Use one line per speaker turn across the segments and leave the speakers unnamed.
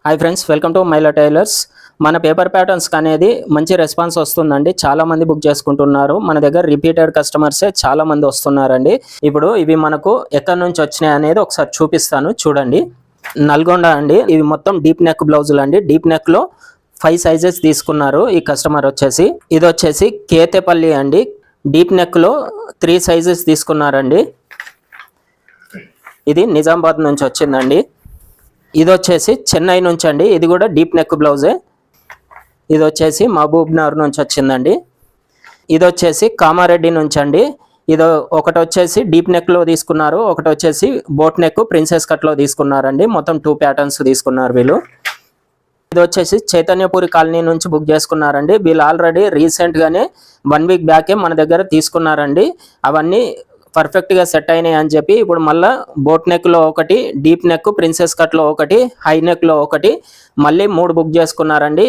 Hi friends, welcome to Maila tailors. మన paper patterns అనేది మంచి రెస్పాన్స్ వస్తుందండి. చాలా మంది బుక్ చేసుకుంటున్నారు. మన దగ్గర రిపీటెడ్ కస్టమర్సే చాలా మంది వస్తున్నారండి. ఇప్పుడు ఇవి మనకు ఎక్కడి నుంచి వచ్చినాయి అనేది ఒకసారి చూపిస్తాను, చూడండి. నల్గొండ అండి. ఇవి మొత్తం డీప్ నెక్ బ్లౌజులు అండి. డీప్ నెక్ లో 5 సైజెస్ తీసుకున్నారు ఈ కస్టమర్ వచ్చేసి. ఇది వచ్చేసి కేతేపల్లి అండి. డీప్ నెక్ లో 3 సైజెస్ తీసుకున్నారండి. ఇది నిజామాబాద్ నుంచి వచ్చిందండి. ఇది వచ్చేసి చెన్నై నుంచి అండి. ఇది కూడా డీప్ నెక్ బ్లౌజే. ఇది వచ్చేసి మహబూబ్ నగర్ నుంచి వచ్చిందండి. ఇది వచ్చేసి కామారెడ్డి నుంచి అండి. ఇది ఒకటి వచ్చేసి డీప్ నెక్ లో తీసుకున్నారు, ఒకటి వచ్చేసి బోట్ నెక్ ప్రిన్సెస్ కట్ లో తీసుకున్నారండి. మొత్తం 2 ప్యాటర్న్స్ తీసుకున్నారు వీళ్ళు. ఇది వచ్చేసి చైతన్యపురి కాలనీ నుంచి బుక్ చేసుకున్నారండి. వీళ్ళు ఆల్రెడీ రీసెంట్ గానే 1 వీక్ బ్యాకే మన దగ్గర తీసుకున్నారండి. అవన్నీ పర్ఫెక్ట్ గా సెట్ అయినాయి అని చెప్పి ఇప్పుడు మళ్ళీ బోట్ నెక్ లో ఒకటి, డీప్ నెక్ ప్రిన్సెస్ కట్ లో ఒకటి, హై నెక్ లో ఒకటి, మళ్ళీ 3 బుక్ చేసుకున్నారండి.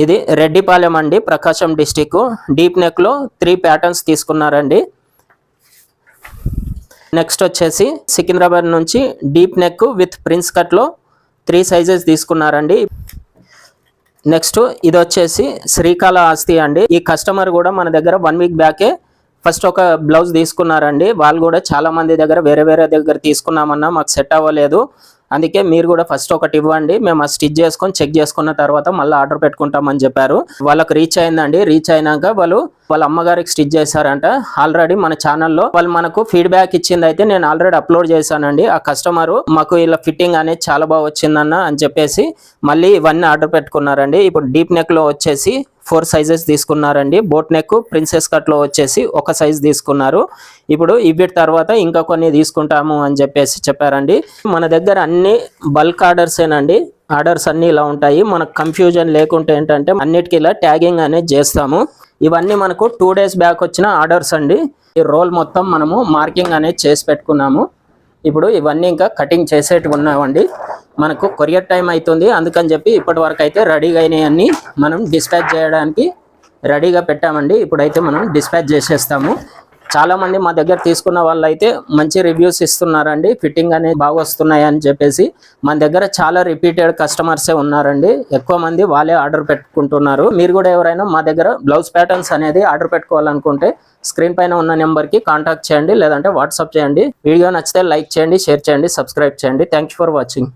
ఇది రెడ్డిపాలెం అండి, ప్రకాశం డిస్టిక్. డీప్ నెక్ లో 3 ప్యాటర్న్స్ తీసుకున్నారండి. నెక్స్ట్ వచ్చేసి సికింద్రాబాద్ నుంచి deep neck with prince cut లో 3 సైజెస్ తీసుకున్నారండి. నెక్స్ట్ ఇది వచ్చేసి శ్రీకాళహస్తి అండి. ఈ కస్టమర్ కూడా మన దగ్గర 1 వీక్ బ్యాకే ఫస్ట్ ఒక బ్లౌజ్ తీసుకున్నారండి. వాళ్ళు కూడా చాలా మంది దగ్గర వేరే దగ్గర తీసుకున్నామన్నా మాకు సెట్ అవ్వలేదు, అందుకే మీరు కూడా ఫస్ట్ ఒకటి ఇవ్వండి, మేము స్టిచ్ చేసుకొని చెక్ చేసుకున్న తర్వాత మళ్ళీ ఆర్డర్ పెట్టుకుంటామని చెప్పారు. వాళ్ళకి రీచ్ అయిందండి. రీచ్ అయినాక వాళ్ళ అమ్మగారికి స్టిచ్ చేశారంట. ఆల్రెడీ మన ఛానల్లో వాళ్ళు మనకు ఫీడ్బ్యాక్ ఇచ్చింది అయితే నేను ఆల్రెడీ అప్లోడ్ చేశానండి. ఆ కస్టమర్ మాకు ఇలా ఫిట్టింగ్ అనేది చాలా బాగా వచ్చిందన్న అని చెప్పేసి మళ్ళీ ఇవన్నీ ఆర్డర్ పెట్టుకున్నారండి. ఇప్పుడు డీప్ నెక్ లో వచ్చేసి 4 సైజెస్ తీసుకున్నారండి. బోట్ నెక్ ప్రిన్సెస్ కట్ లో వచ్చేసి 1 సైజ్ తీసుకున్నారు. ఇప్పుడు ఇవి తర్వాత ఇంకా కొన్ని తీసుకుంటాము అని చెప్పేసి చెప్పారండి. మన దగ్గర అన్ని బల్క్ ఆర్డర్సేనండి. ఆర్డర్స్ అన్ని ఇలా ఉంటాయి. మనకు కన్ఫ్యూజన్ లేకుంటే ఏంటంటే అన్నిటికీ ఇలా ట్యాగింగ్ అనేది చేస్తాము. ఇవన్నీ మనకు 2 డేస్ బ్యాక్ వచ్చిన ఆర్డర్స్ అండి. ఈ రోల్ మొత్తం మనము మార్కింగ్ అనేది చేసి పెట్టుకున్నాము. ఇప్పుడు ఇవన్నీ ఇంకా కటింగ్ చేసేటివి ఉన్నామండి. మనకు కొరియర్ టైం అవుతుంది, అందుకని చెప్పి ఇప్పటి వరకు అయితే రెడీగా అయినాయన్నీ మనం డిస్పాచ్ చేయడానికి రెడీగా పెట్టామండి. ఇప్పుడైతే మనం డిస్పాచ్ చేసేస్తాము. చాలా మంది మా దగ్గర తీసుకున్న వాళ్ళు అయితే మంచి రివ్యూస్ ఇస్తున్నారండి. ఫిట్టింగ్ అనేది బాగా వస్తున్నాయి అని చెప్పేసి. మన దగ్గర చాలా రిపీటెడ్ కస్టమర్సే ఉన్నారండి. ఎక్కువ మంది వాళ్ళే ఆర్డర్ పెట్టుకుంటున్నారు. మీరు కూడా ఎవరైనా మా దగ్గర బ్లౌజ్ ప్యాటర్న్స్ అనేది ఆర్డర్ పెట్టుకోవాలనుకుంటే స్క్రీన్ పైన ఉన్న నెంబర్కి కాంటాక్ట్ చేయండి, లేదంటే వాట్సాప్ చేయండి. వీడియో నచ్చితే లైక్ చేయండి, షేర్ చేయండి, సబ్స్క్రైబ్ చేయండి. Thank you for watching.